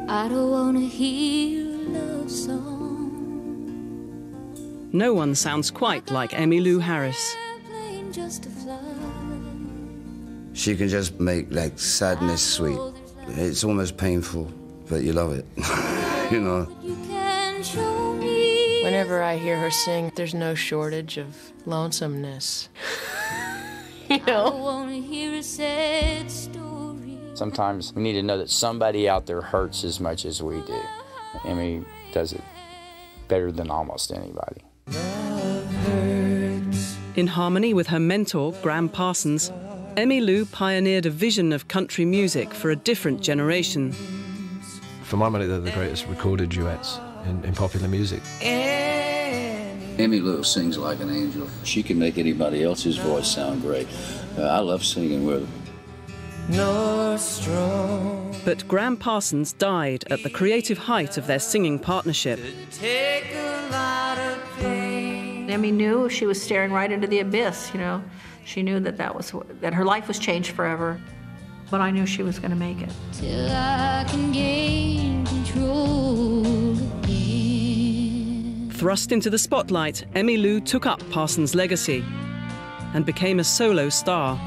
I don't want to hear a love song. No one sounds quite like Emmylou Harris. She can just make, like, sadness sweet. It's almost painful, but you love it, you know. Whenever I hear her sing, there's no shortage of lonesomeness. You know? Sometimes we need to know that somebody out there hurts as much as we do. Emmy does it better than almost anybody. In harmony with her mentor, Gram Parsons, Emmylou pioneered a vision of country music for a different generation. For my money, they're the greatest recorded duets in popular music. Emmylou sings like an angel. She can make anybody else's voice sound great. I love singing with her. But Gram Parsons died at the creative height of their singing partnership. Emmy knew she was staring right into the abyss, you know. She knew that that her life was changed forever, but I knew she was going to make it. Till I can gain control again. Thrust into the spotlight, Emmylou took up Parsons' legacy and became a solo star.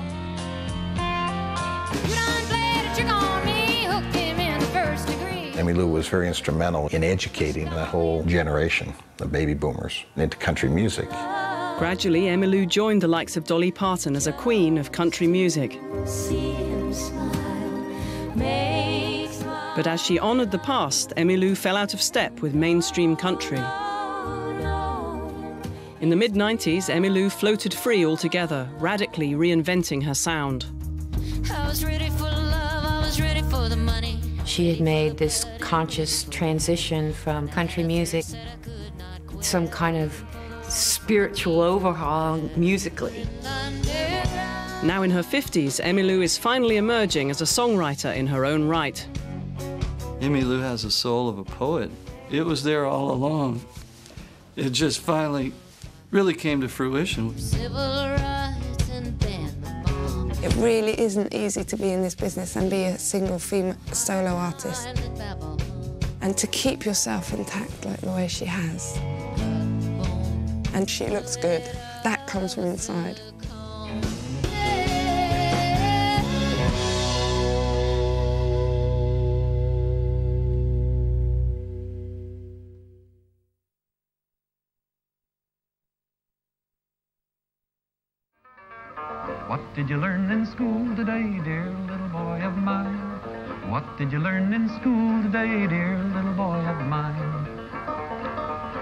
Emmylou was very instrumental in educating that whole generation, the baby boomers, into country music. Gradually, Emmylou joined the likes of Dolly Parton as a queen of country music. But as she honored the past, Emmylou fell out of step with mainstream country. In the mid-90s, Emmylou floated free altogether, radically reinventing her sound. I was ready for love, I was ready for the money. She had made this conscious transition from country music, some kind of spiritual overhaul musically. Now in her 50s, Emmylou is finally emerging as a songwriter in her own right. Emmylou has the soul of a poet. It was there all along. It just finally really came to fruition. It really isn't easy to be in this business and be a single female solo artist. And to keep yourself intact like the way she has. And she looks good. That comes from inside. What did you learn in school today, dear little boy of mine? What did you learn in school today, dear little boy of mine?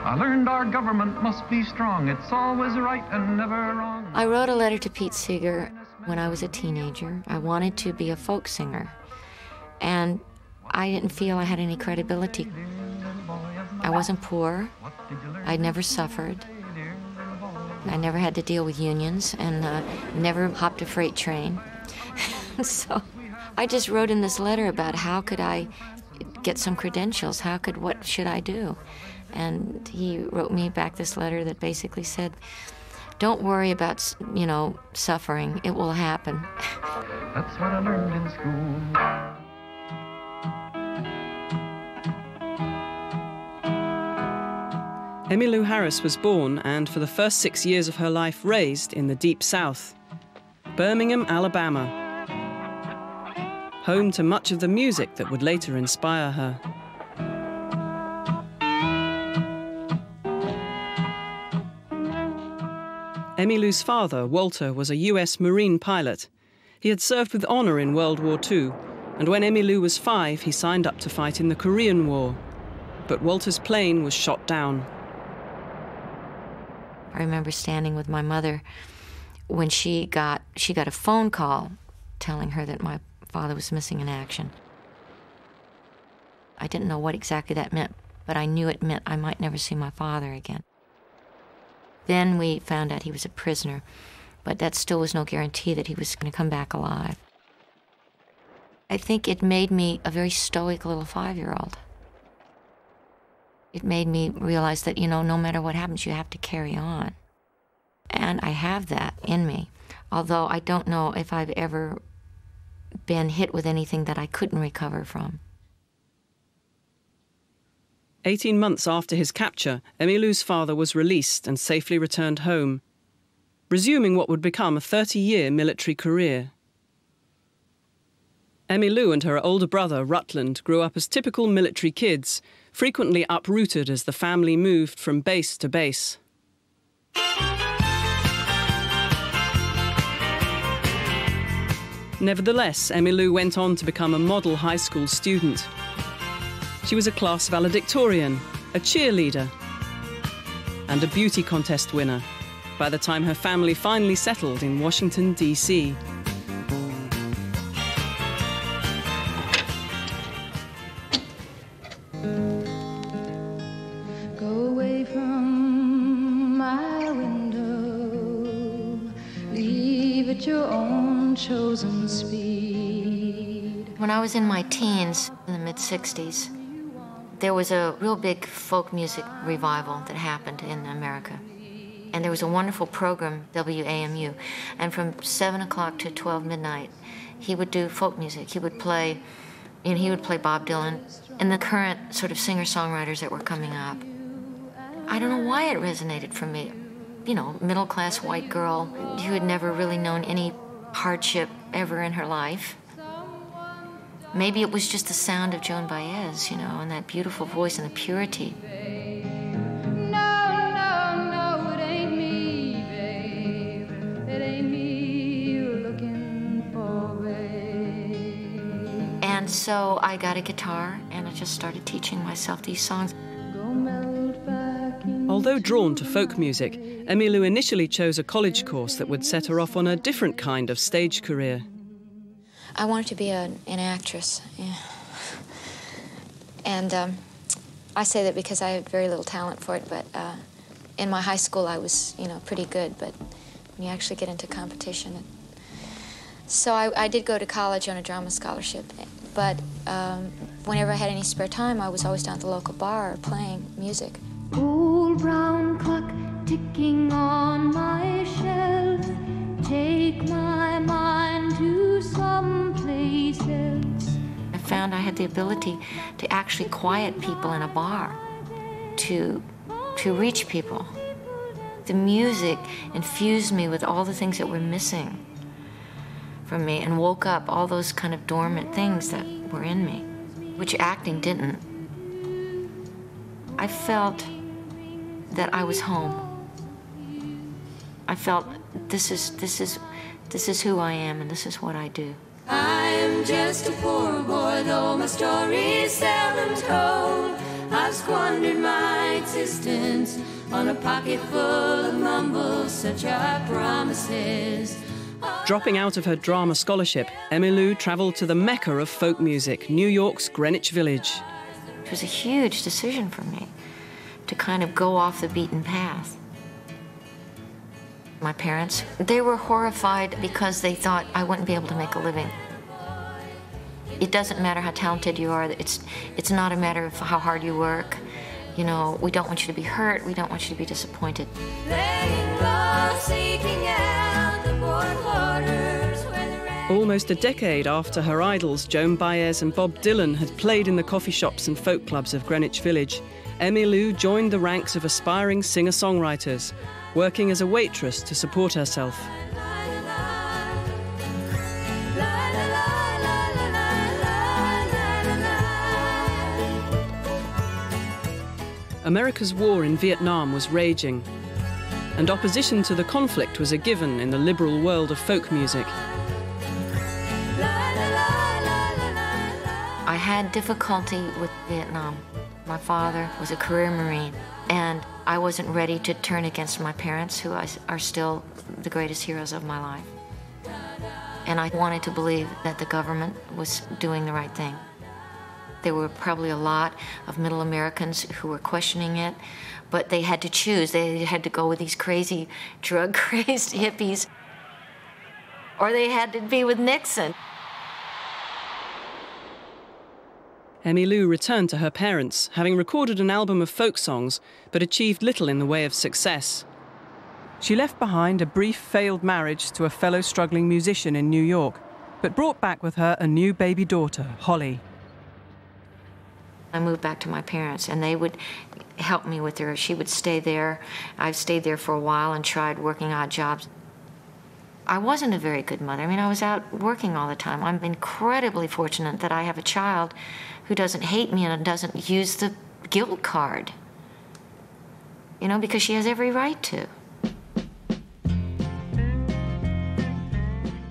I learned our government must be strong. It's always right and never wrong. I wrote a letter to Pete Seeger when I was a teenager. I wanted to be a folk singer, and I didn't feel I had any credibility. I wasn't poor. I'd never suffered. I never had to deal with unions and never hopped a freight train. So I just wrote in this letter about how could I get some credentials, what should I do? And he wrote me back this letter that basically said, don't worry about, you know, suffering, it will happen. That's what I learned in school. Emmylou Harris was born and, for the first 6 years of her life, raised in the Deep South. Birmingham, Alabama. Home to much of the music that would later inspire her. Emmylou's father, Walter, was a US Marine pilot. He had served with honor in World War II, and when Emmylou was 5, he signed up to fight in the Korean War. But Walter's plane was shot down. I remember standing with my mother when she got a phone call telling her that my father was missing in action. I didn't know what exactly that meant, but I knew it meant I might never see my father again. Then we found out he was a prisoner, but that still was no guarantee that he was going to come back alive. I think it made me a very stoic little 5-year-old. It made me realize that, you know, no matter what happens, you have to carry on. And I have that in me, although I don't know if I've ever been hit with anything that I couldn't recover from. 18 months after his capture, Emmylou's father was released and safely returned home, resuming what would become a 30-year military career. Emmylou and her older brother, Rutland, grew up as typical military kids, frequently uprooted as the family moved from base to base. Nevertheless, Emmylou went on to become a model high school student. She was a class valedictorian, a cheerleader, and a beauty contest winner by the time her family finally settled in Washington, D.C. Go away from my window, leave at your own chosen speed. When I was in my teens, in the mid-60s, there was a real big folk music revival that happened in America. And there was a wonderful program, WAMU, and from 7 o'clock to 12 midnight, he would do folk music. He would play, he would play Bob Dylan and the current sort of singer-songwriters that were coming up. I don't know why it resonated for me. You know, middle-class white girl who had never really known any hardship ever in her life. Maybe it was just the sound of Joan Baez, you know, and that beautiful voice and the purity. And so I got a guitar and I just started teaching myself these songs. Although drawn to folk music, Emmylou initially chose a college course that would set her off on a different kind of stage career. I wanted to be an actress, yeah. And I say that because I had very little talent for it, but in my high school I was, you know, pretty good, but when you actually get into competition. So I did go to college on a drama scholarship, but whenever I had any spare time, I was always down at the local bar playing music. Old brown clock ticking on my shelf, take my mind to someplace else. I found I had the ability to actually quiet people in a bar, to reach people. The music infused me with all the things that were missing from me and woke up all those kind of dormant things that were in me, which acting didn't. I felt that I was home. I felt this is who I am and this is what I do. I am just a poor boy, though my story's seldom told. I've squandered my existence on a pocket full of mumbles, such are promises. Dropping out of her drama scholarship, Emmylou travelled to the mecca of folk music, New York's Greenwich Village. It was a huge decision for me to kind of go off the beaten path. My parents, they were horrified because they thought I wouldn't be able to make a living. It doesn't matter how talented you are, it's not a matter of how hard you work. You know, we don't want you to be hurt, we don't want you to be disappointed. Almost a decade after her idols, Joan Baez and Bob Dylan, had played in the coffee shops and folk clubs of Greenwich Village, Emmylou joined the ranks of aspiring singer-songwriters, working as a waitress to support herself. America's war in Vietnam was raging, and opposition to the conflict was a given in the liberal world of folk music. I had difficulty with Vietnam. My father was a career Marine, and I wasn't ready to turn against my parents, who are still the greatest heroes of my life. And I wanted to believe that the government was doing the right thing. There were probably a lot of middle Americans who were questioning it, but they had to choose. They had to go with these crazy, drug-crazed hippies, or they had to be with Nixon. Emmylou returned to her parents, having recorded an album of folk songs, but achieved little in the way of success. She left behind a brief failed marriage to a fellow struggling musician in New York, but brought back with her a new baby daughter, Holly. I moved back to my parents, and they would help me with her. She would stay there. I've stayed there for a while and tried working odd jobs. I wasn't a very good mother. I mean, I was out working all the time. I'm incredibly fortunate that I have a child who doesn't hate me and doesn't use the guilt card, you know, because she has every right to.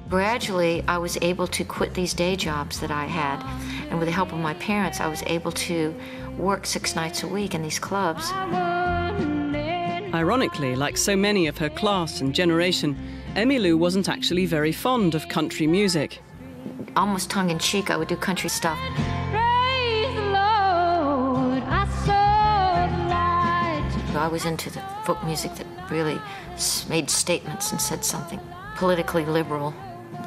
Gradually, I was able to quit these day jobs that I had, and with the help of my parents, I was able to work 6 nights a week in these clubs. Ironically, like so many of her class and generation, Emmylou wasn't actually very fond of country music. Almost tongue-in-cheek, I would do country stuff. I was into the folk music that really made statements and said something politically liberal,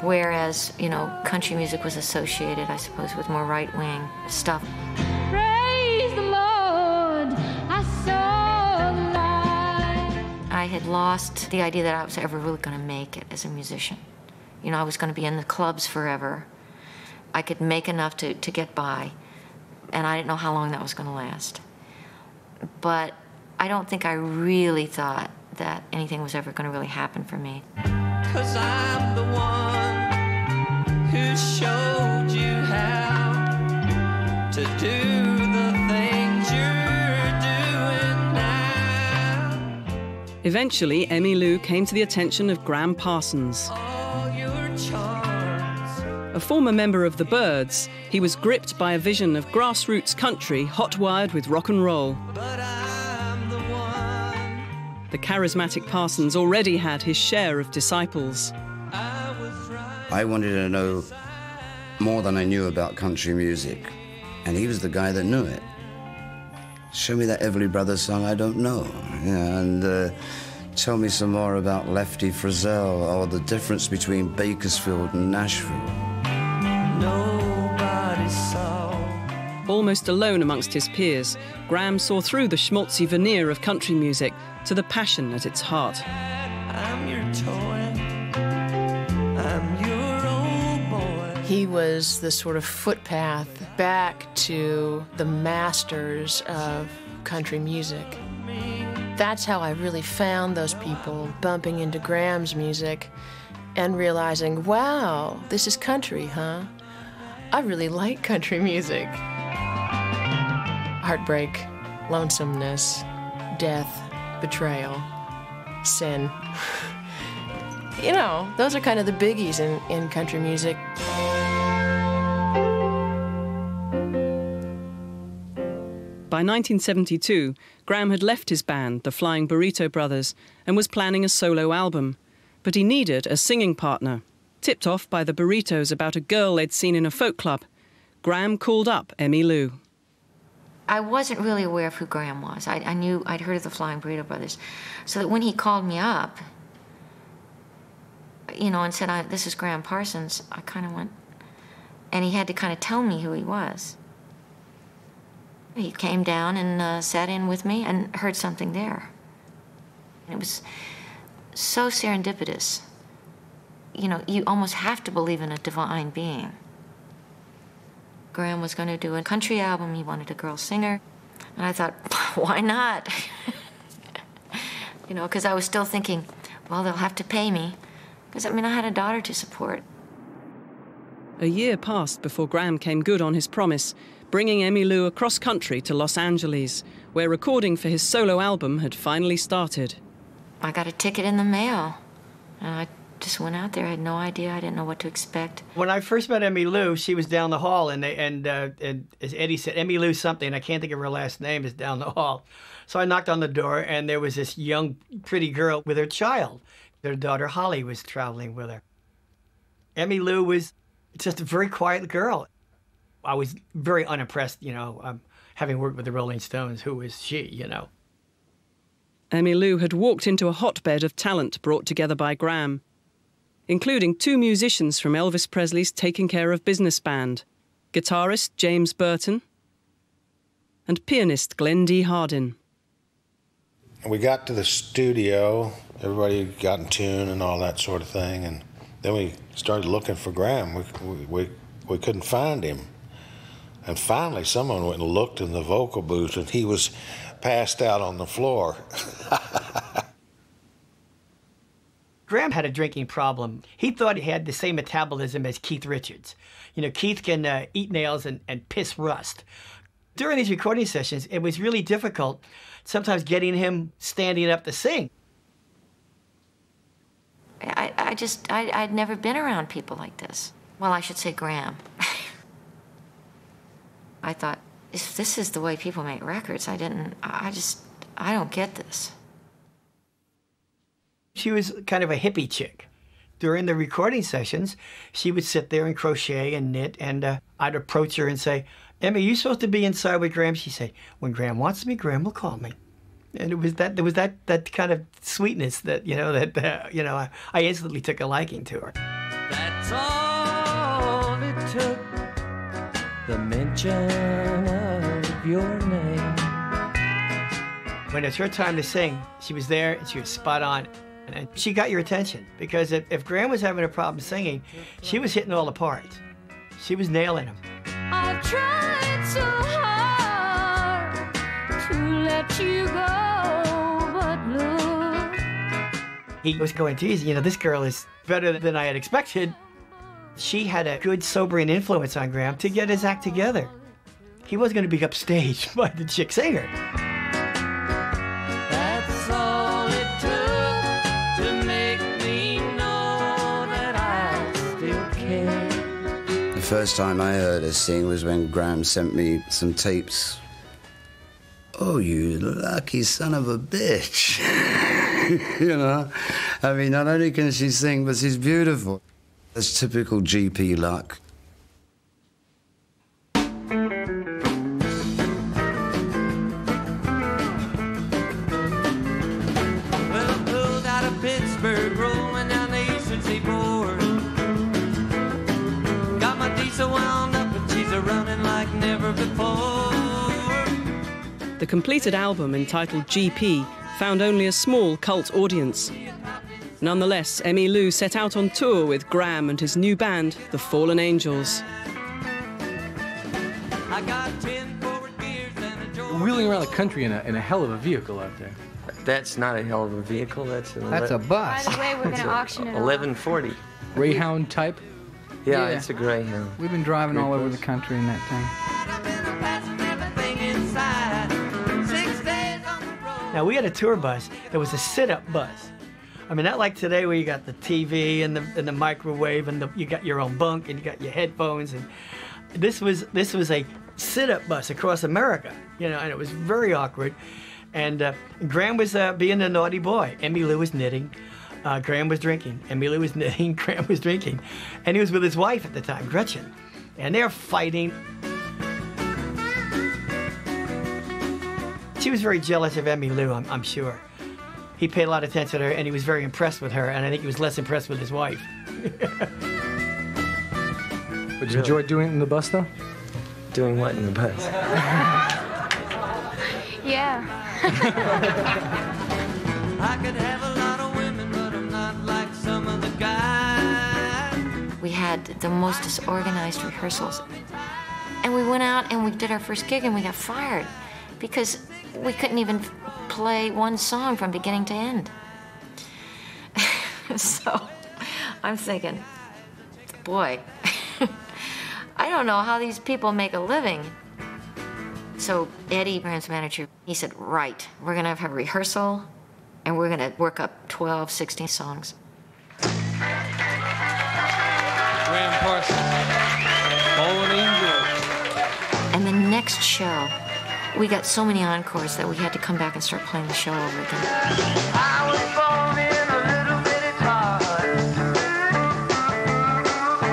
whereas, you know, country music was associated, I suppose, with more right-wing stuff. Praise the Lord, I saw the light. I had lost the idea that I was ever really going to make it as a musician. You know, I was going to be in the clubs forever. I could make enough to get by, and I didn't know how long that was going to last. But I don't think I really thought that anything was ever going to really happen for me. 'Cause I'm the one who showed you how to do the things you're doing now. Eventually, Emmylou came to the attention of Gram Parsons. All your charms. A former member of the Byrds, he was gripped by a vision of grassroots country hot-wired with rock and roll. But I'm the one. The charismatic Parsons already had his share of disciples. I wanted to know more than I knew about country music, and he was the guy that knew it. Show me that Everly Brothers song I don't know, yeah, and tell me some more about Lefty Frizzell or the difference between Bakersfield and Nashville. Nobody saw. Almost alone amongst his peers, Gram saw through the schmaltzy veneer of country music to the passion at its heart. I'm your toy. I'm your old boy. He was the sort of footpath back to the masters of country music. That's how I really found those people, bumping into Gram's music and realizing, wow, this is country, huh? I really like country music. Heartbreak, lonesomeness, death, betrayal, sin. You know, those are kind of the biggies in country music. By 1972, Gram had left his band, the Flying Burrito Brothers, and was planning a solo album. But he needed a singing partner. Tipped off by the Burritos about a girl they'd seen in a folk club, Gram called up Emmylou. I wasn't really aware of who Gram was. I knew, I'd heard of the Flying Burrito Brothers. So that when he called me up, you know, and said, this is Gram Parsons, I kind of went, and he had to kind of tell me who he was. He came down and sat in with me and heard something there. It was so serendipitous. You know, you almost have to believe in a divine being. Gram was going to do a country album. He wanted a girl singer. And I thought, why not? You know, because I was still thinking, well, they'll have to pay me. Because, I mean, I had a daughter to support. A year passed before Gram came good on his promise, bringing Emmylou across country to Los Angeles, where recording for his solo album had finally started. I got a ticket in the mail, and I just went out there. I had no idea. I didn't know what to expect. When I first met Emmylou, she was down the hall, and as Eddie said, Emmylou something, I can't think of her last name, is down the hall. So I knocked on the door, and there was this young, pretty girl with her child. Their daughter, Holly, was traveling with her. Emmylou was just a very quiet girl. I was very unimpressed, you know, having worked with the Rolling Stones. Who was she, you know? Emmylou had walked into a hotbed of talent brought together by Gram, including 2 musicians from Elvis Presley's Taking Care of Business band, guitarist James Burton and pianist Glenn D. Hardin. We got to the studio, everybody got in tune and all that sort of thing, and then we started looking for Gram. We couldn't find him. And finally, someone went and looked in the vocal booth, and he was passed out on the floor. Graham had a drinking problem. He thought he had the same metabolism as Keith Richards. You know, Keith can eat nails and piss rust. During these recording sessions, it was really difficult, sometimes getting him standing up to sing. I'd never been around people like this. Well, I should say Graham. I thought, if this is the way people make records, I don't get this. She was kind of a hippie chick. During the recording sessions, she would sit there and crochet and knit, and I'd approach her and say, Emmy, you supposed to be inside with Graham? She'd say, when Graham wants me, Graham will call me. And there was that kind of sweetness that, I instantly took a liking to her. That's all it took, the mention of your name. When it's her time to sing, she was there and she was spot on. And she got your attention, because if Graham was having a problem singing, she was hitting all the parts. She was nailing them. I've tried so hard to let you go, but look. He was going, geez, this girl is better than I had expected. She had a good sobering influence on Graham to get his act together. He wasn't going to be upstaged by the chick singer. That's all it took to make me know that I still care. The first time I heard her sing was when Graham sent me some tapes. Oh, you lucky son of a bitch. I mean, not only can she sing, but she's beautiful. That's typical GP luck. Pittsburgh, rolling down the eastern seaboard. Got my diesel wound up and she's a-running like never before. The completed album, entitled GP, found only a small cult audience. Nonetheless, Emmylou set out on tour with Graham and his new band, the Fallen Angels. I got 10 forward gears and a joy. Wheeling around the country in a hell of a vehicle out there. That's not a hell of a vehicle. That's a bus. By the way, we're going to auction it off. 1140. Greyhound type? Yeah, it's a Greyhound. We've been driving all over the country in that time. Now, we had a tour bus that was a sit-up bus. I mean, not like today where you got the TV and the microwave and you got your own bunk and you got your headphones. And this was a sit-up bus across America, and it was very awkward. And Graham was being a naughty boy. Emmylou was knitting. Graham was drinking. Emmylou was knitting. Graham was drinking. And he was with his wife at the time, Gretchen. And they're fighting. She was very jealous of Emmylou, I'm sure. He paid a lot of attention to her, and he was very impressed with her, and I think he was less impressed with his wife. Would you enjoy doing it in the bus, though? Doing what in the bus? Yeah. I could have a lot of women, but I'm not like some of the guys. We had the most disorganized rehearsals. And we went out and we did our first gig and we got fired because we couldn't even play one song from beginning to end. So I'm thinking, boy, I don't know how these people make a living. So Eddie, Graham's manager, he said, right, we're going to have a rehearsal, and we're going to work up 12, 16 songs. Graham Parsons, Fallen Angels. And the next show, we got so many encores that we had to come back and start playing the show over again. I was born in a little bitty town.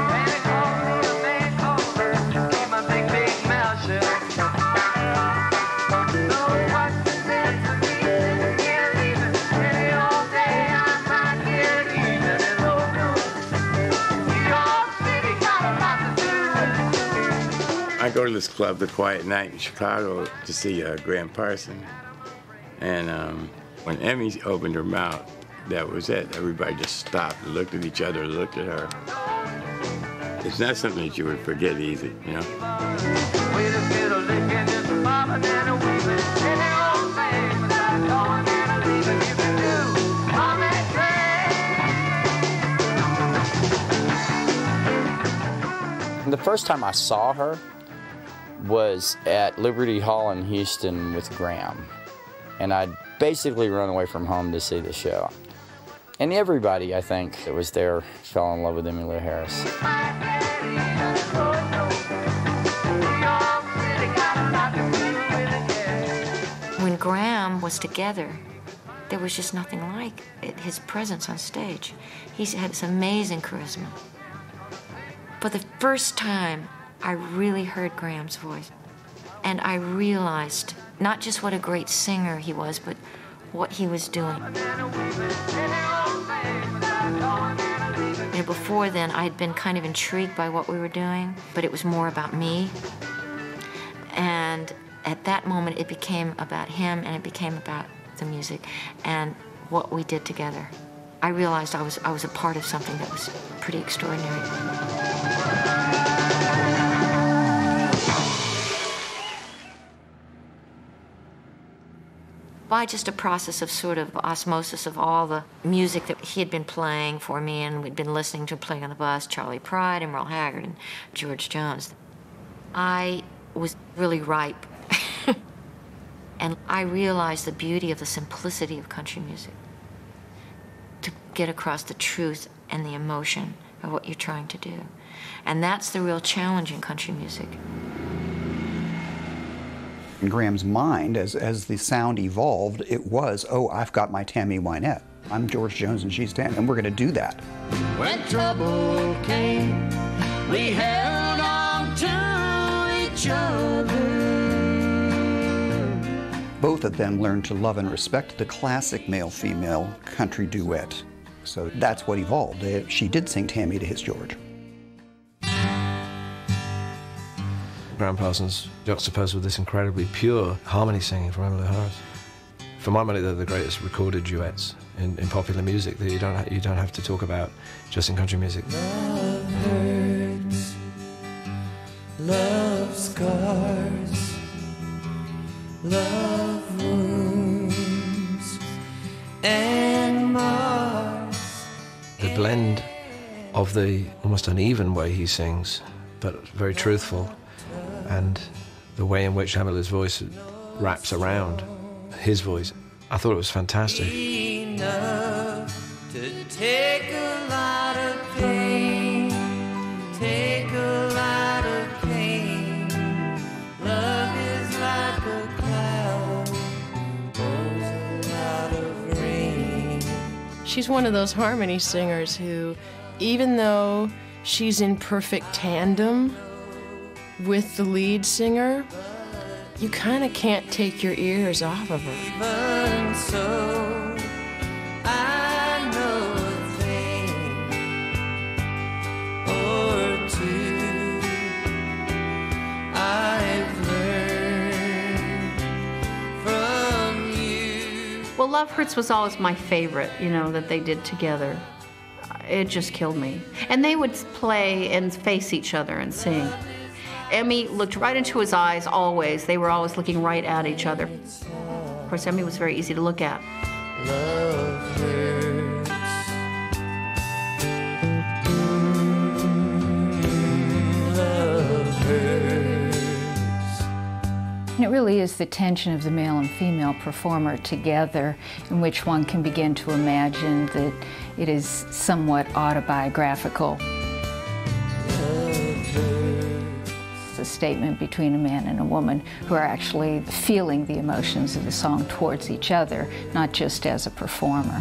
And it called me a man called to keep my big, big mouth shut. I go to this club, The Quiet Night in Chicago, to see Graham Parsons. And when Emmy opened her mouth, that was it. Everybody just stopped and looked at each other, looked at her. It's not something that you would forget easy, you know? The first time I saw her was at Liberty Hall in Houston with Graham. And I'd basically run away from home to see the show. And everybody, I think, that was there fell in love with Emmylou Harris. When Graham was together, there was just nothing like it, his presence on stage. He had this amazing charisma. For the first time, I really heard Graham's voice. And I realized not just what a great singer he was, but what he was doing. And before then, I had been kind of intrigued by what we were doing, but it was more about me. And at that moment, it became about him, and it became about the music and what we did together. I realized I was a part of something that was pretty extraordinary. By just a process of sort of osmosis of all the music that he had been playing for me and we'd been listening to playing on the bus, Charlie Pride and Merle Haggard and George Jones, I was really ripe. And I realized the beauty of the simplicity of country music, to get across the truth and the emotion of what you're trying to do. And that's the real challenge in country music. In Graham's mind, as the sound evolved, it was, oh, I've got my Tammy Wynette. I'm George Jones and she's Tammy, and we're going to do that. When trouble came, we held on to each other. Both of them learned to love and respect the classic male-female country duet. So that's what evolved. She did sing Tammy to his George. Graham Parsons juxtaposed with this incredibly pure harmony singing from Emmylou Harris. For my money, they're the greatest recorded duets in popular music that you don't have to talk about just in country music. Love hurts, love scars, love wounds and mars. The blend of the almost uneven way he sings, but very truthful, and the way in which Emmylou's voice wraps around his voice, I thought it was fantastic. Enough to take a lot of pain, take a lot of pain. Love is like a cloud, pours a lot of rain. She's one of those harmony singers who, even though she's in perfect tandem with the lead singer, you kind of can't take your ears off of her. Even so, I know a thing or two. I've learned from you. Well, Love Hurts was always my favorite, you know, that they did together. It just killed me. And they would play and face each other and sing. Emmy looked right into his eyes always. They were always looking right at each other. Of course, Emmy was very easy to look at. Love hurts. Love hurts. It really is the tension of the male and female performer together, in which one can begin to imagine that it is somewhat autobiographical. A statement between a man and a woman who are actually feeling the emotions of the song towards each other, not just as a performer.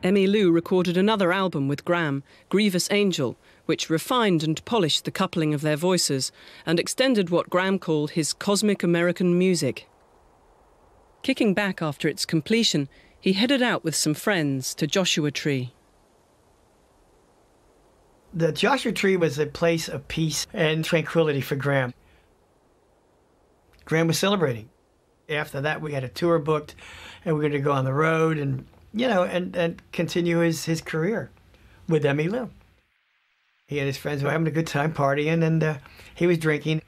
Emmylou recorded another album with Graham, Grievous Angel, which refined and polished the coupling of their voices and extended what Graham called his cosmic American music. Kicking back after its completion, he headed out with some friends to Joshua Tree. The Joshua Tree was a place of peace and tranquility for Graham. Graham was celebrating. After that, we had a tour booked, and we were going to go on the road and, you know, and continue his career with Emmylou. He and his friends were having a good time partying, and he was drinking.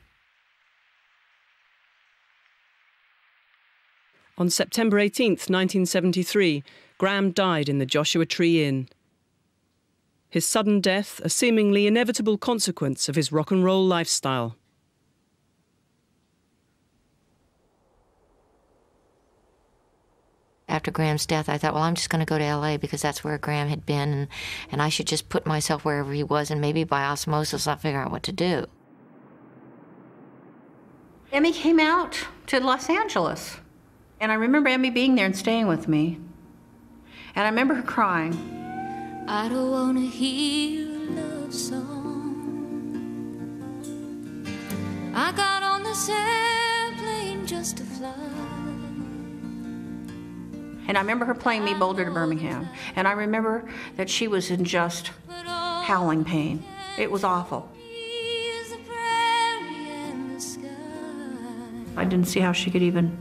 On September 18th, 1973, Graham died in the Joshua Tree Inn. His sudden death, a seemingly inevitable consequence of his rock and roll lifestyle. After Graham's death, I thought, well, I'm just going to go to L.A. because that's where Graham had been, and I should just put myself wherever he was, and maybe by osmosis I'll figure out what to do. Emmy came out to Los Angeles, and I remember Emmy being there and staying with me, and I remember her crying. I don't want to hear a love song. I got on this airplane just to fly. And I remember her playing me Boulder to Birmingham. And I remember that she was in just howling pain. It was awful. I didn't see how she could even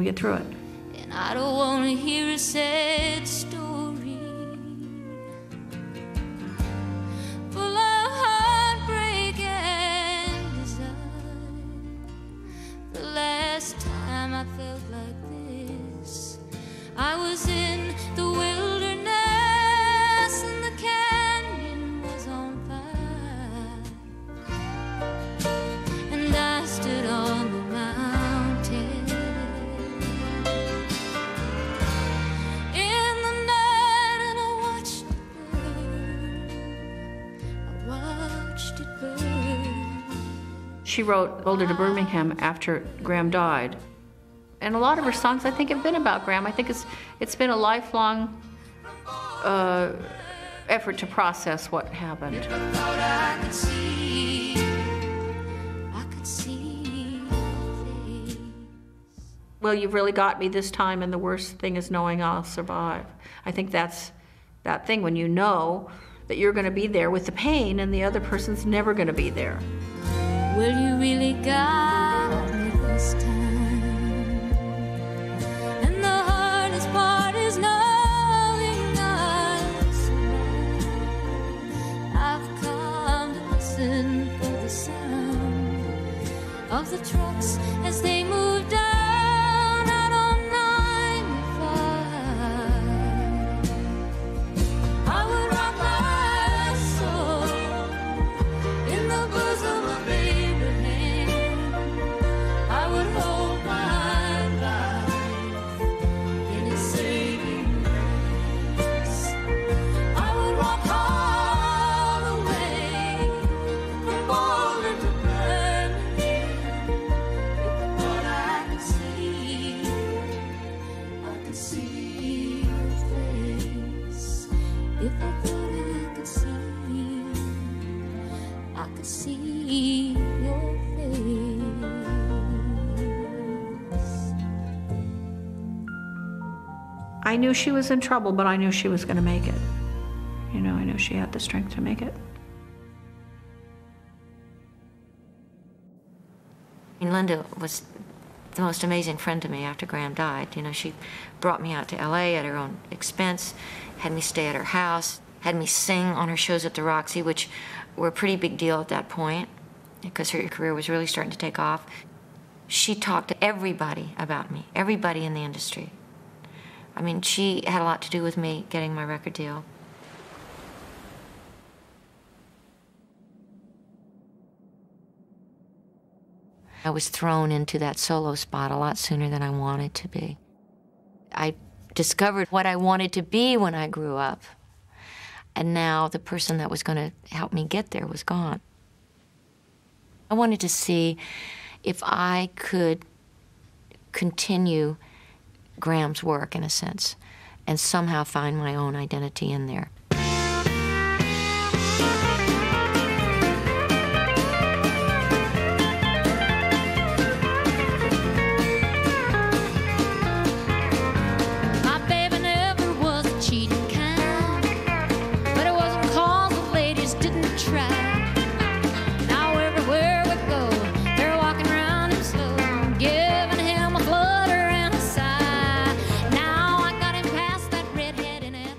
get through it. And I don't want to hear a sad story full of heartbreak and desire. The last time I felt like this, I was in the wilderness and the canyon was on fire, and I stood on the mountain in the night and I watched it burn. She wrote Boulder to Birmingham after Graham died. And a lot of her songs, I think, have been about Graham. I think it's been a lifelong effort to process what happened. I could see your face. Well, you've really got me this time, and the worst thing is knowing I'll survive. I think that's that thing when you know that you're going to be there with the pain and the other person's never going to be there. Well, you really got me this time. And the hardest part is knowing I survived. I've come to listen for the sound of the trucks as they move down out on 95. I would rock my soul in the bosom of Abraham. I would hold my life in his saving grace. I would walk all the way from Boulder to Birmingham. If I thought I could see your face. If I thought I could see your face. I knew she was in trouble, but I knew she was going to make it. You know, I knew she had the strength to make it. And Linda was the most amazing friend to me after Graham died. You know, she brought me out to LA at her own expense, had me stay at her house, had me sing on her shows at the Roxy, which were a pretty big deal at that point because her career was really starting to take off. She talked to everybody about me, everybody in the industry. I mean, she had a lot to do with me getting my record deal. I was thrown into that solo spot a lot sooner than I wanted to be. I discovered what I wanted to be when I grew up, and now the person that was going to help me get there was gone. I wanted to see if I could continue Graham's work, in a sense, and somehow find my own identity in there. My baby never was a cheating kind, but it wasn't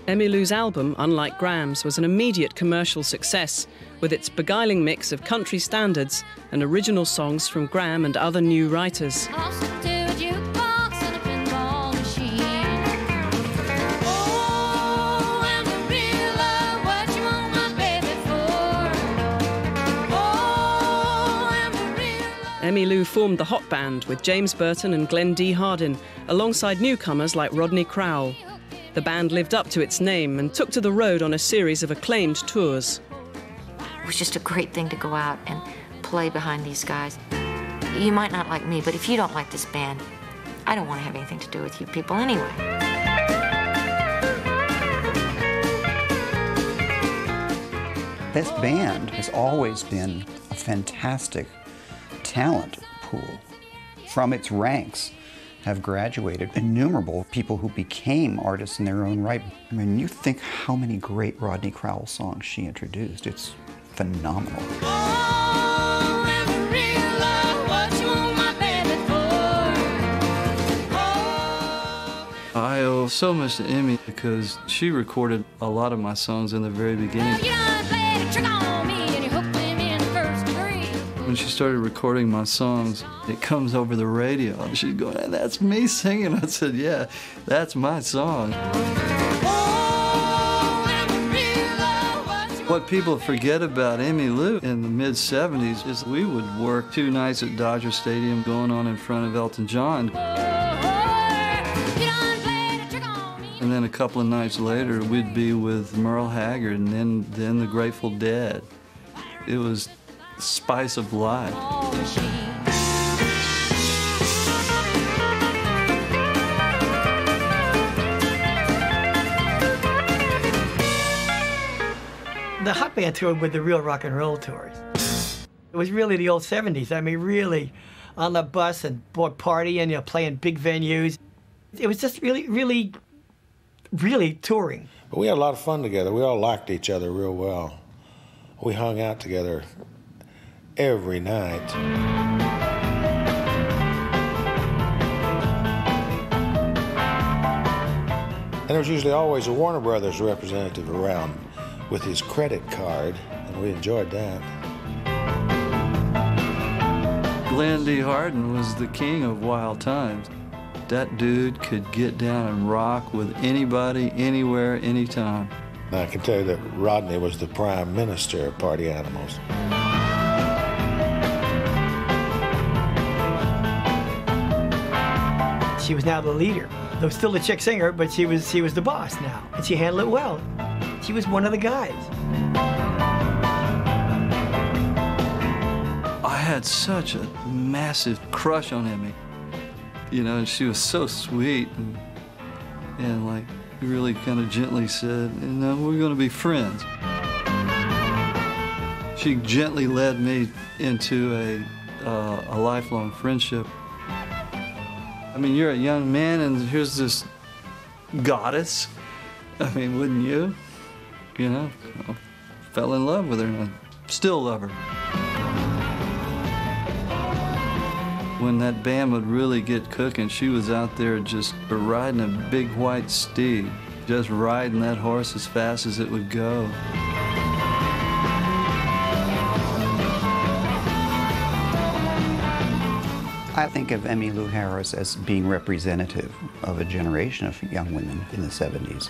Emmylou's album, unlike Graham's, was an immediate commercial success, with its beguiling mix of country standards and original songs from Graham and other new writers. Emmylou formed the Hot Band with James Burton and Glenn D. Hardin, alongside newcomers like Rodney Crowell. The band lived up to its name and took to the road on a series of acclaimed tours. It was just a great thing to go out and play behind these guys. You might not like me, but if you don't like this band, I don't want to have anything to do with you people anyway. This band has always been a fantastic talent pool. From its ranks have graduated innumerable people who became artists in their own right. I mean, you think how many great Rodney Crowell songs she introduced. It's phenomenal. I owe so much to Emmy because she recorded a lot of my songs in the very beginning. When she started recording my songs, it comes over the radio. And she's going, "Hey, that's me singing." I said, "Yeah, that's my song." What people forget about Emmylou in the mid-'70s is we would work 2 nights at Dodger Stadium going on in front of Elton John. And then a couple of nights later, we'd be with Merle Haggard and then the Grateful Dead. It was spice of life. The Hot Band tour with the real rock and roll tours. It was really the old 70s. I mean, really on the bus and partying, playing big venues. It was just really touring. But we had a lot of fun together. We all liked each other real well. We hung out together every night. And there was usually always a Warner Brothers representative around with his credit card, and we enjoyed that. Glenn D. Hardin was the king of wild times. That dude could get down and rock with anybody, anywhere, anytime. And I can tell you that Rodney was the prime minister of Party Animals. She was now the leader. Though still a chick singer, but she was the boss now, and she handled it well. She was one of the guys. I had such a massive crush on Emmy. And she was so sweet and like really kind of gently said, we're going to be friends. She gently led me into a lifelong friendship. I mean, you're a young man and here's this goddess. I mean, wouldn't you? I fell in love with her and I still love her. When that band would really get cooking, she was out there just riding a big white steed, just riding that horse as fast as it would go. I think of Emmylou Harris as being representative of a generation of young women in the 70s.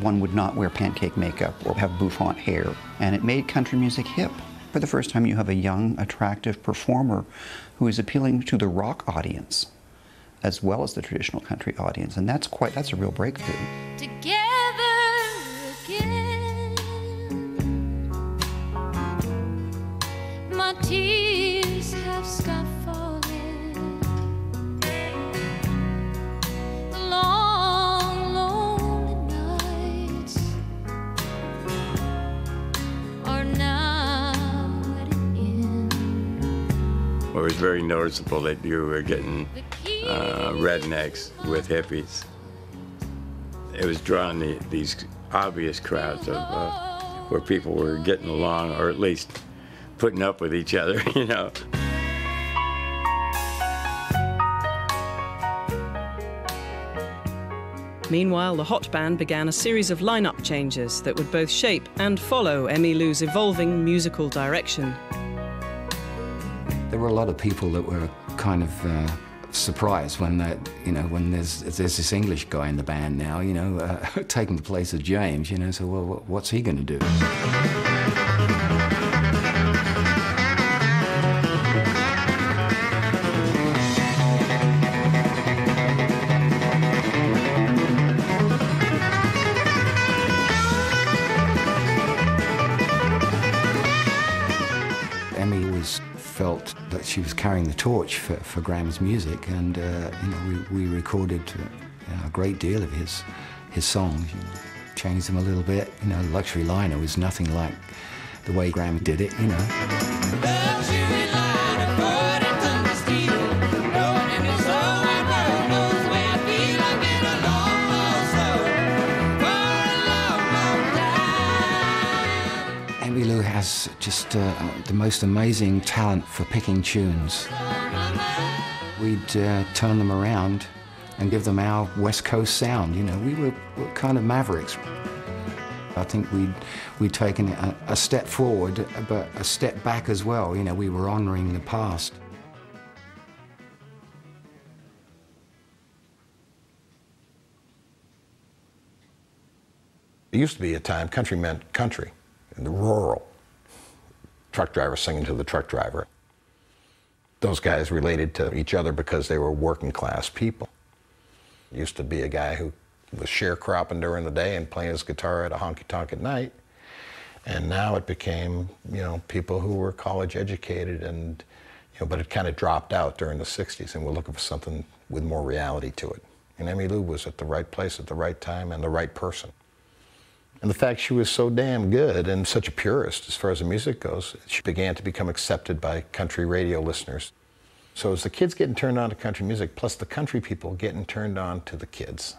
One would not wear pancake makeup or have bouffant hair, and it made country music hip. For the first time, you have a young, attractive performer who is appealing to the rock audience as well as the traditional country audience, and that's a real breakthrough. Together again, my tears have stopped falling. The long, lonely nights are now at an end. It was very noticeable that you were getting rednecks with hippies. It was drawing these obvious crowds of where people were getting along, or at least putting up with each other, Meanwhile, the Hot Band began a series of lineup changes that would both shape and follow Emmylou's evolving musical direction. There were a lot of people that were kind of surprised when when there's this English guy in the band now, taking the place of James, so well, what's he going to do? Emmy always felt that she was carrying the torch for Graham's music, and we recorded a great deal of his songs, changed them a little bit. Luxury Liner was nothing like the way Graham did it, Emmylou has just the most amazing talent for picking tunes. We'd turn them around and give them our West Coast sound. We were kind of mavericks. I think we'd taken a step forward, but a step back as well. We were honoring the past. It used to be a time country meant country. The rural truck driver singing to the truck driver. Those guys related to each other because they were working class people. Used to be a guy who was sharecropping during the day and playing his guitar at a honky-tonk at night. And now it became, people who were college educated and, but it kind of dropped out during the 60s, and we're looking for something with more reality to it. And Emmylou was at the right place at the right time and the right person. And the fact she was so damn good and such a purist as far as the music goes, she began to become accepted by country radio listeners. So as the kids getting turned on to country music, plus the country people getting turned on to the kids.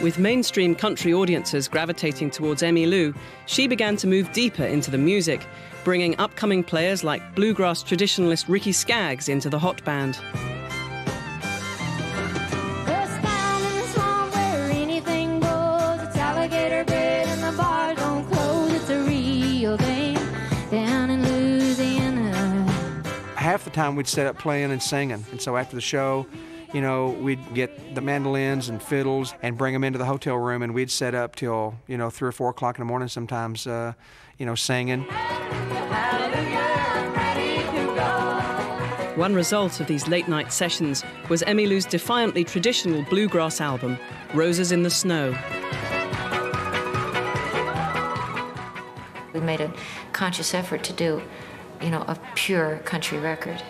With mainstream country audiences gravitating towards Emmylou, she began to move deeper into the music, bringing upcoming players like bluegrass traditionalist Ricky Skaggs into the Hot Band. Half the time we'd set up playing and singing, and so after the show, we'd get the mandolins and fiddles and bring them into the hotel room, and we'd set up till 3 or 4 o'clock in the morning sometimes, singing. One result of these late-night sessions was Emmylou's defiantly traditional bluegrass album, Roses in the Snow. We made a conscious effort to do, a pure country record.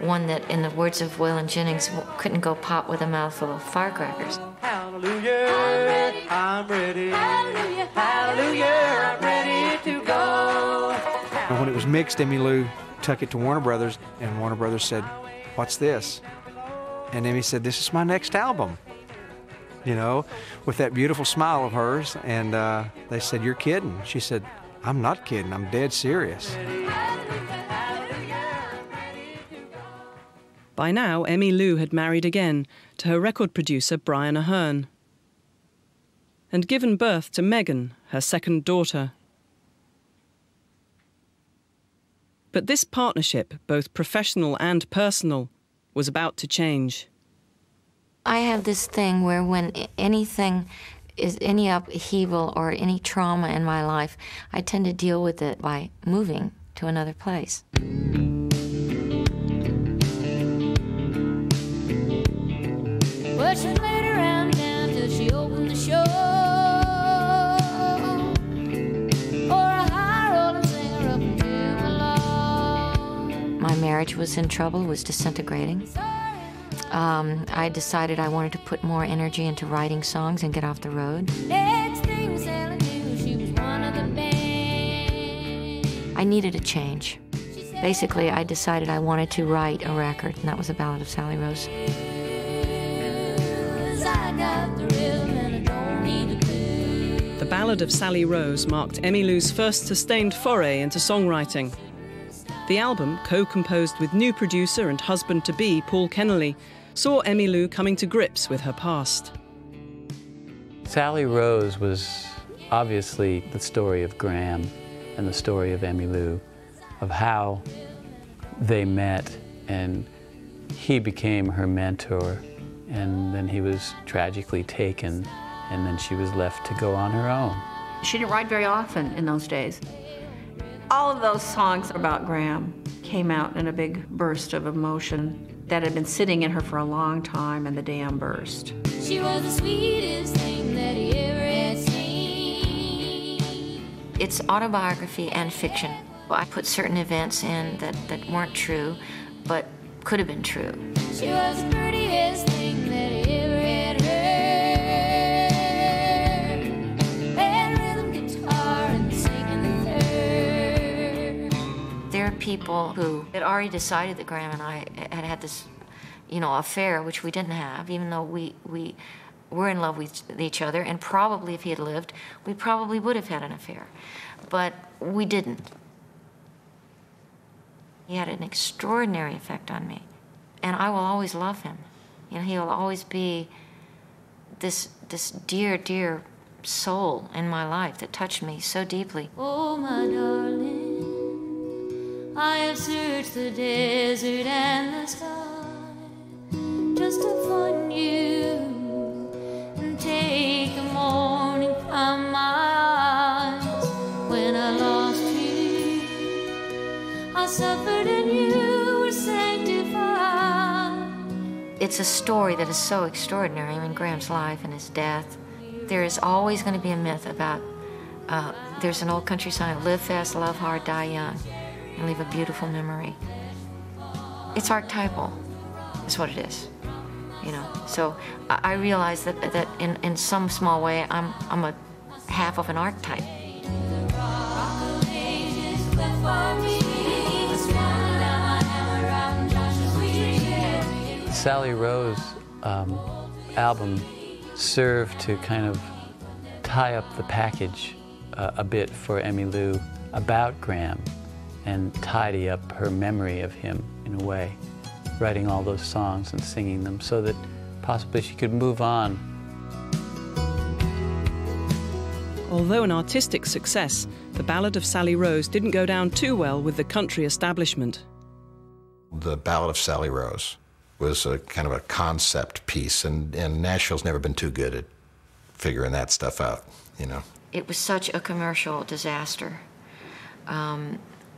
One that, in the words of Waylon Jennings, couldn't go pop with a mouthful of firecrackers. Hallelujah, I'm ready. Hallelujah, hallelujah, I'm ready to go. And when it was mixed, Emmylou took it to Warner Brothers, and Warner Brothers said, "What's this?" And Emmy said, "This is my next album." With that beautiful smile of hers, and they said, "You're kidding." She said, "I'm not kidding, I'm dead serious." By now, Emmylou had married again to her record producer, Brian Ahern, and given birth to Megan, her second daughter. But this partnership, both professional and personal, was about to change. I have this thing where when any upheaval or any trauma in my life, I tend to deal with it by moving to another place. Well, she played around town till she opened the show for a high-rolling singer up in Emmylou. My marriage was in trouble, was disintegrating. I decided I wanted to put more energy into writing songs and get off the road. Next thing was telling you she was one of the band. I needed a change. Basically, I decided I wanted to write a record, and that was a Ballad of Sally Rose. The Ballad of Sally Rose marked Emmylou's first sustained foray into songwriting. The album, co-composed with new producer and husband-to-be Paul Kennelly, saw Emmylou coming to grips with her past. Sally Rose was obviously the story of Graham and the story of Emmylou, of how they met, and he became her mentor, and then he was tragically taken, and then she was left to go on her own. She didn't write very often in those days. All of those songs about Graham came out in a big burst of emotion that had been sitting in her for a long time, and the dam burst. She was the sweetest thing that he ever had seen. It's autobiography and fiction. I put certain events in that weren't true, but could have been true. She was the prettiest thing that he ever had heard. Playing rhythm guitar and singing the third. There are people who had already decided that Graham and I had this, affair, which we didn't have, even though we were in love with each other, and probably if he had lived, we probably would have had an affair. But we didn't. He had an extraordinary effect on me, and I will always love him. He will always be this dear, dear soul in my life that touched me so deeply. Oh, my darling, I have searched the desert and the sky just to find you and take the morning from my eyes. When I lost you, I suffered and you were sanctified. It's a story that is so extraordinary. Graham's life and his death. There is always going to be a myth about, there's an old country song, live fast, love hard, die young, and leave a beautiful memory. It's archetypal, is what it is, So I realize that in some small way, I'm a half of an archetype. Sally Rose album served to kind of tie up the package a bit for Emmylou about Graham and tidy up her memory of him in a way, writing all those songs and singing them so that possibly she could move on. Although an artistic success, the Ballad of Sally Rose didn't go down too well with the country establishment. The Ballad of Sally Rose was a kind of a concept piece, and Nashville's never been too good at figuring that stuff out, It was such a commercial disaster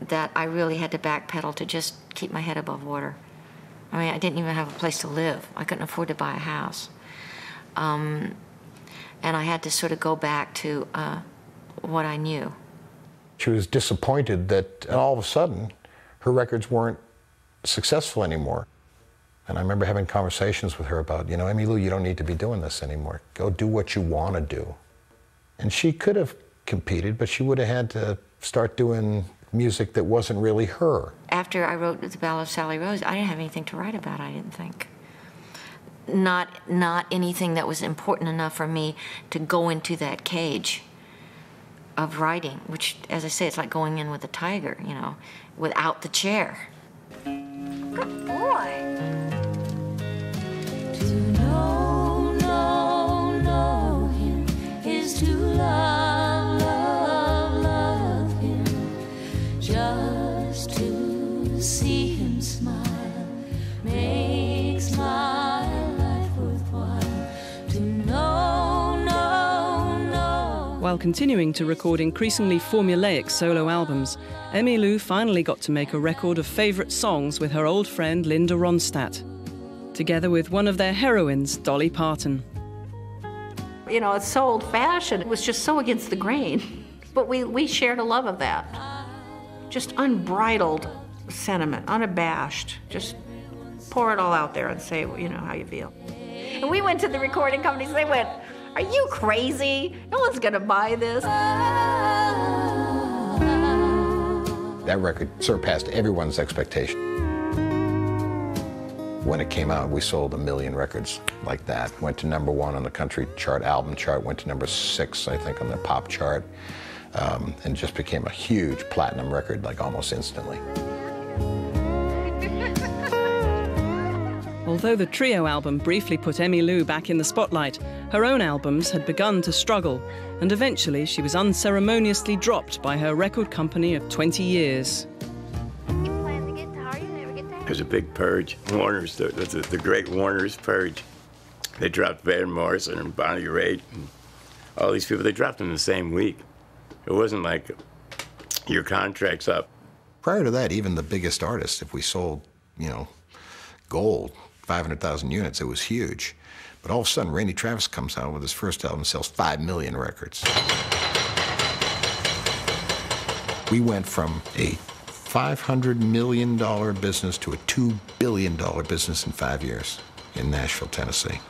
that I really had to backpedal to just keep my head above water. I didn't even have a place to live. I couldn't afford to buy a house. And I had to sort of go back to what I knew. She was disappointed that all of a sudden her records weren't successful anymore. And I remember having conversations with her about, Emmylou, you don't need to be doing this anymore. Go do what you want to do. And she could have competed, but she would have had to start doing music that wasn't really her. After I wrote The Ballad of Sally Rose, I didn't have anything to write about, I didn't think. Not anything that was important enough for me to go into that cage of writing, which, as I say, it's like going in with a tiger, without the chair. Good boy. To know him is to love him. Just to see him smile makes my life worthwhile. To know. While continuing to record increasingly formulaic solo albums, Emmylou finally got to make a record of favourite songs with her old friend Linda Ronstadt, together with one of their heroines, Dolly Parton. It's so old-fashioned. It was just so against the grain. But we shared a love of that. Just unbridled sentiment, unabashed. Just pour it all out there and say, how you feel. And we went to the recording companies, they went, are you crazy? No one's gonna buy this. That record surpassed everyone's expectation. When it came out, we sold 1 million records like that. Went to #1 on the country chart, album chart, went to #6, I think, on the pop chart, and just became a huge platinum record, like almost instantly. Although the trio album briefly put Emmylou back in the spotlight, her own albums had begun to struggle, and eventually she was unceremoniously dropped by her record company of 20 years. There's a big purge. Warner's, the great Warner's purge. They dropped Van Morrison and Bonnie Raitt and all these people. They dropped them the same week. It wasn't like your contract's up. Prior to that, even the biggest artists, if we sold, gold, 500,000 units, it was huge. But all of a sudden, Randy Travis comes out with his first album and sells 5 million records. We went from a $500 million business to a $2 billion business in 5 years in Nashville, Tennessee.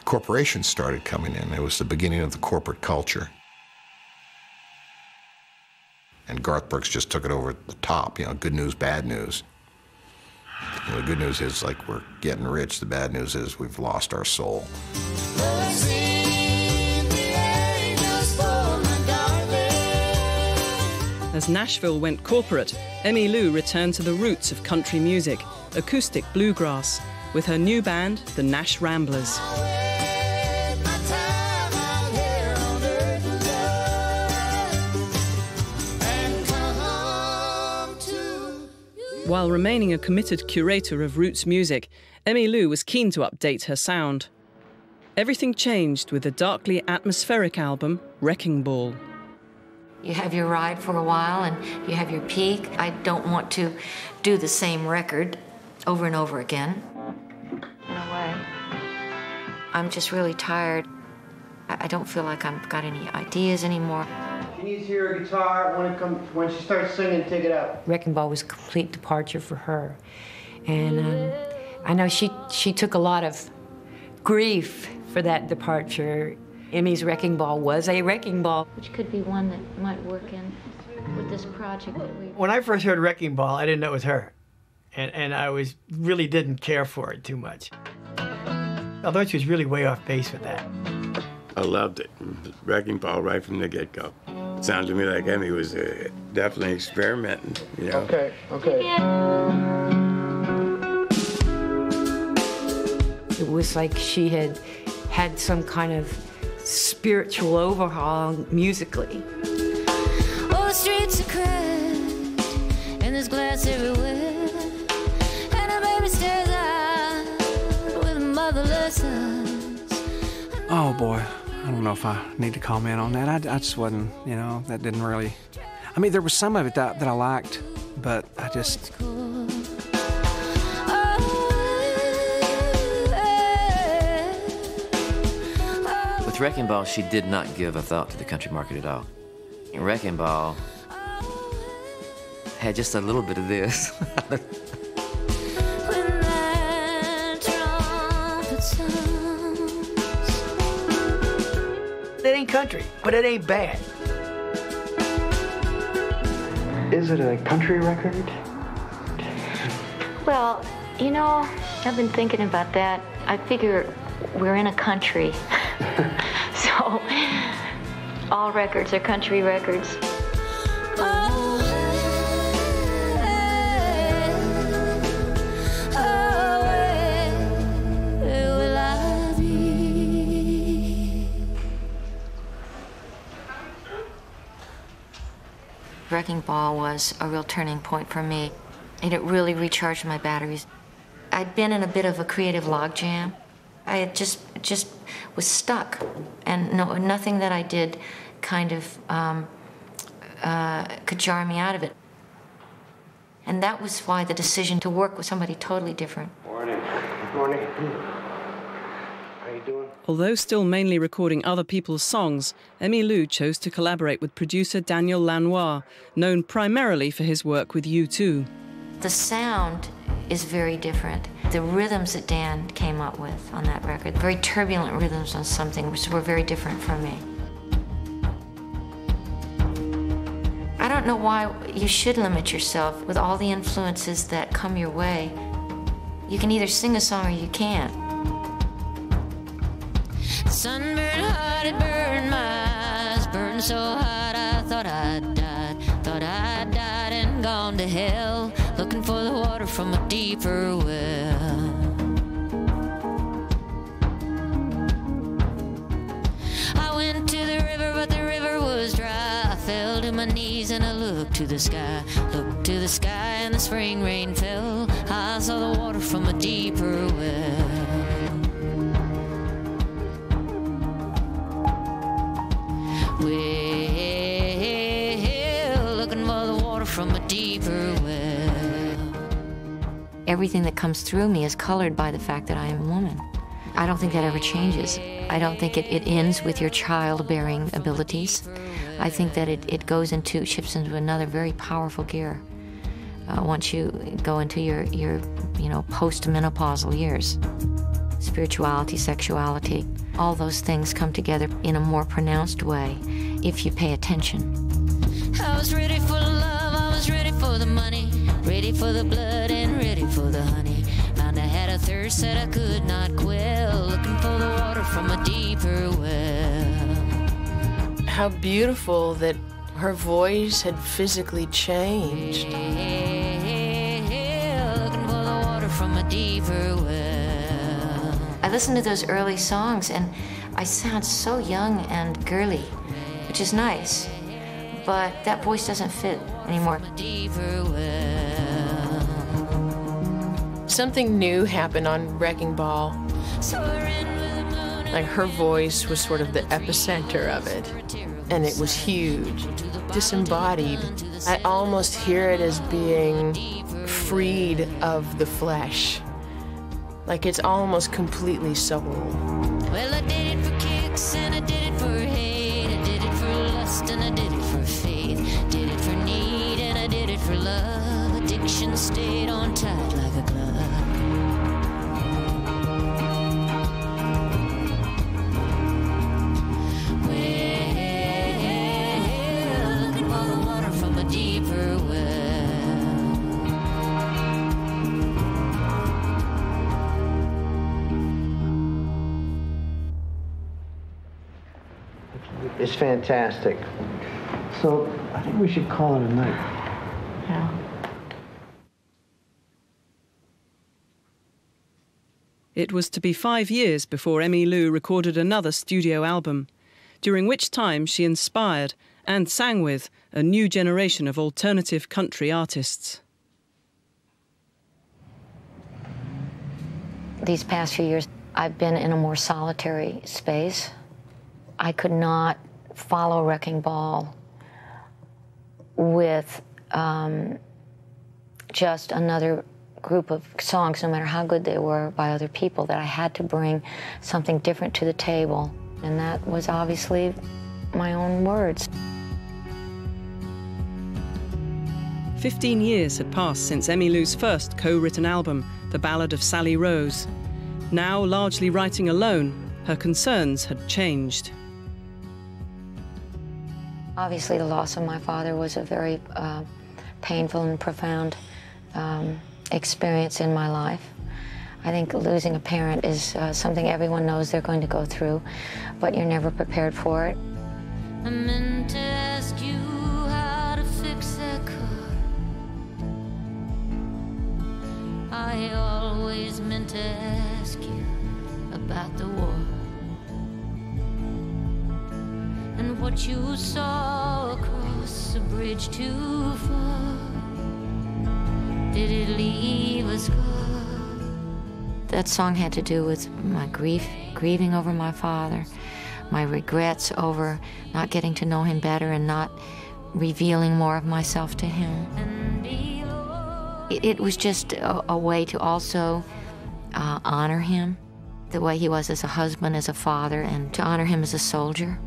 Corporations started coming in. It was the beginning of the corporate culture. And Garth Brooks just took it over the top, good news, bad news. The good news is, we're getting rich. The bad news is we've lost our soul. As Nashville went corporate, Emmylou returned to the roots of country music, acoustic bluegrass, with her new band, the Nash Ramblers. While remaining a committed curator of roots music, Emmylou was keen to update her sound. Everything changed with the darkly atmospheric album, Wrecking Ball. You have your ride for a while and you have your peak. I don't want to do the same record over and over again. In a way, I'm just really tired. I don't feel like I've got any ideas anymore. She needs to hear a guitar when she starts singing, take it out. Wrecking Ball was a complete departure for her. And I know she took a lot of grief for that departure. Emmy's Wrecking Ball was a wrecking ball. Which could be one that might work in with this project that we... When I first heard Wrecking Ball, I didn't know it was her. And I really didn't care for it too much. I thought she was really way off base with that. I loved it. Wrecking Ball right from the get-go. It sounded to me like Emmy was definitely experimenting, Okay. It was like she had some kind of spiritual overhaul musically. Oh, the streets are cracked, and there's glass everywhere, and a baby stares out with motherless eyes. Oh boy, I don't know if I need to comment on that. I just wasn't, that didn't really... I mean, there was some of it that I liked, but I just... With Wrecking Ball, she did not give a thought to the country market at all. Wrecking Ball had just a little bit of this. It ain't country, but it ain't bad. Is it a country record? Well, I've been thinking about that. I figure we're in a country. So, all records are country records. Wrecking Ball was a real turning point for me, and it really recharged my batteries. I'd been in a bit of a creative logjam. I had just was stuck, and nothing that I did kind of could jar me out of it. And that was why the decision to work with somebody totally different. Morning. Morning. How you doing? Although still mainly recording other people's songs, Emmylou chose to collaborate with producer Daniel Lanois, known primarily for his work with U2. The sound is very different. The rhythms that Dan came up with on that record, very turbulent rhythms on something, which were very different from me. I don't know why you should limit yourself with all the influences that come your way. You can either sing a song or you can't. Sunburned hot, it burned my eyes, burned so hot I thought I'd died and gone to hell, looking for the water from a deep to the sky, looked to the sky, and the spring rain fell. I saw the water from a deeper well. Well, looking for the water from a deeper well. Everything that comes through me is colored by the fact that I am a woman. I don't think that ever changes. I don't think it ends with your childbearing abilities. I think that it shifts into another very powerful gear once you go into your post-menopausal years. Spirituality, sexuality, all those things come together in a more pronounced way if you pay attention. I was ready for love, I was ready for the money, ready for the blood and ready for the honey. Found I had a thirst that I could not quell, looking for the water from a deeper well. How beautiful that her voice had physically changed. Looking for the water from a deeper well. I listen to those early songs and I sound so young and girly, which is nice, but that voice doesn't fit anymore. Something new happened on Wrecking Ball. Like her voice was sort of the epicenter of it, and it was huge, disembodied. I almost hear it as being freed of the flesh. Like it's almost completely soul. Well, I did it for kicks and I did it for hate. I did it for lust and I did it for faith. Did it for need and I did it for love. Addiction stayed on tight like a glove. Well, looking for the water from a deeper well. It's fantastic. So I think we should call it a night. Yeah. It was to be 5 years before Emmylou recorded another studio album, during which time she inspired and sang with a new generation of alternative country artists. These past few years, I've been in a more solitary space. I could not follow Wrecking Ball with just another group of songs, no matter how good they were by other people, that I had to bring something different to the table. And that was obviously my own words. 15 years had passed since Emmylou's first co-written album, The Ballad of Sally Rose. Now largely writing alone, her concerns had changed. Obviously, the loss of my father was a very painful and profound experience in my life. I think losing a parent is something everyone knows they're going to go through, but you're never prepared for it. I meant to ask you how to fix that car. I always meant to ask you about the war. And what you saw across the bridge too far. Did it leave a scar? That song had to do with my grieving over my father, my regrets over not getting to know him better and not revealing more of myself to him. It was just a way to also honor him, the way he was as a husband, as a father, and to honor him as a soldier.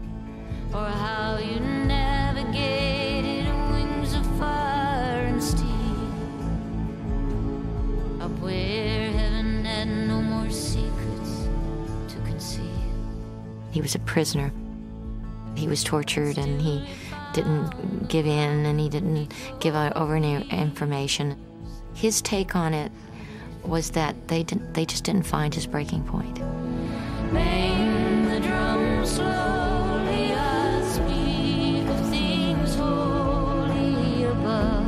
Or how you navigated wings of fire and steel, up where heaven had no more secrets to conceal. He was a prisoner. He was tortured and he didn't give in and he didn't give over any information. His take on it was that they just didn't find his breaking point. Bang the drum slowly, I speak of things holy above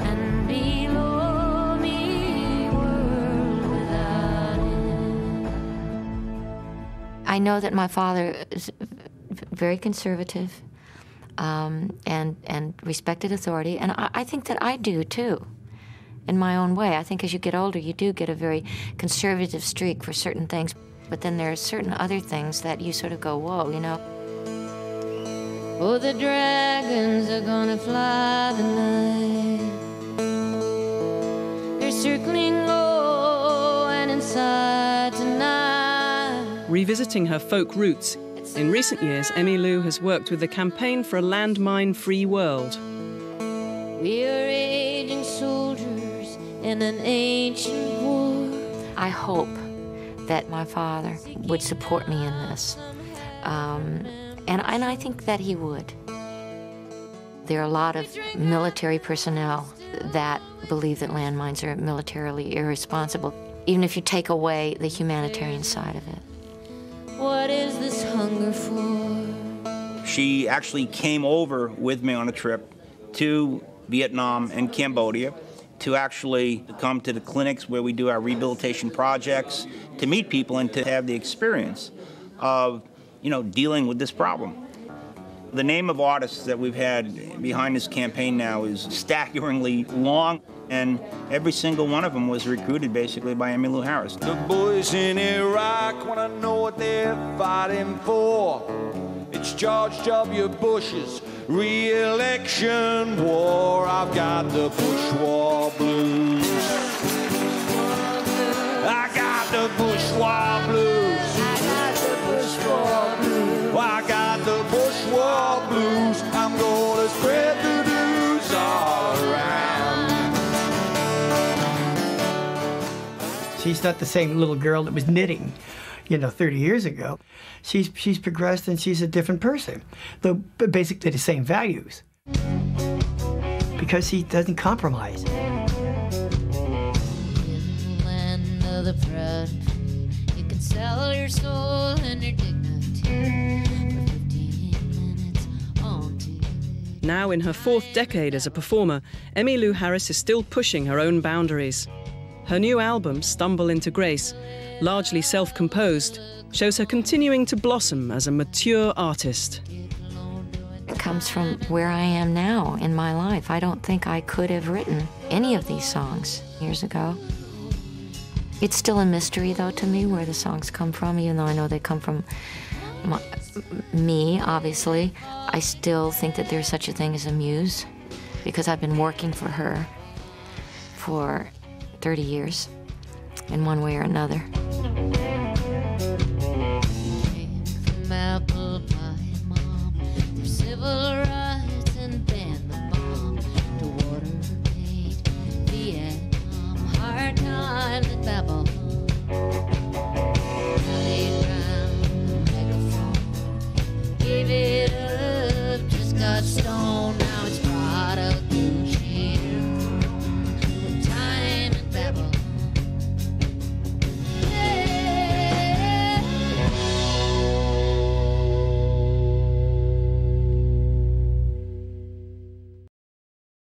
and below me, world without end. I know that my father is very conservative. and respected authority. And I think that I do, too, in my own way. I think as you get older, you do get a very conservative streak for certain things. But then there are certain other things that you sort of go, whoa, you know. Oh, the dragons are gonna fly tonight. They're circling low and inside tonight. Revisiting her folk roots, in recent years, Emmylou has worked with the Campaign for a Landmine-Free World. We are aging soldiers in an ancient war. I hope that my father would support me in this. And I think that he would. There are a lot of military personnel that believe that landmines are militarily irresponsible, even if you take away the humanitarian side of it. What is this hunger for? She actually came over with me on a trip to Vietnam and Cambodia to actually come to the clinics where we do our rehabilitation projects, to meet people and to have the experience of, dealing with this problem. The name of artists that we've had behind this campaign now is staggeringly long, and every single one of them was recruited basically by Emmylou Harris. The boys in Iraq wanna know what they're fighting for. It's George W. Bush's re-election war. I've got the Bush War blues. I got the Bush War blues. I got the Bush War blues. I got the Bush War blues. I'm gonna spread the news all around. She's not the same little girl that was knitting, 30 years ago. She's progressed and she's a different person, though basically the same values, because she doesn't compromise. Land of the proud, you can sell your soul and your dignity for 15 minutes on TV. Now in her 4th decade as a performer, Emmylou Harris is still pushing her own boundaries. Her new album, Stumble into Grace, largely self-composed, shows her continuing to blossom as a mature artist. It comes from where I am now in my life. I don't think I could have written any of these songs years ago. It's still a mystery, though, to me, where the songs come from, even though I know they come from me, obviously. I still think that there's such a thing as a muse, because I've been working for her for 30 years, in one way or another. From apple pie, mom, through civil rights and ban the bomb, to Watergate, Vietnam, hard times at Babylon.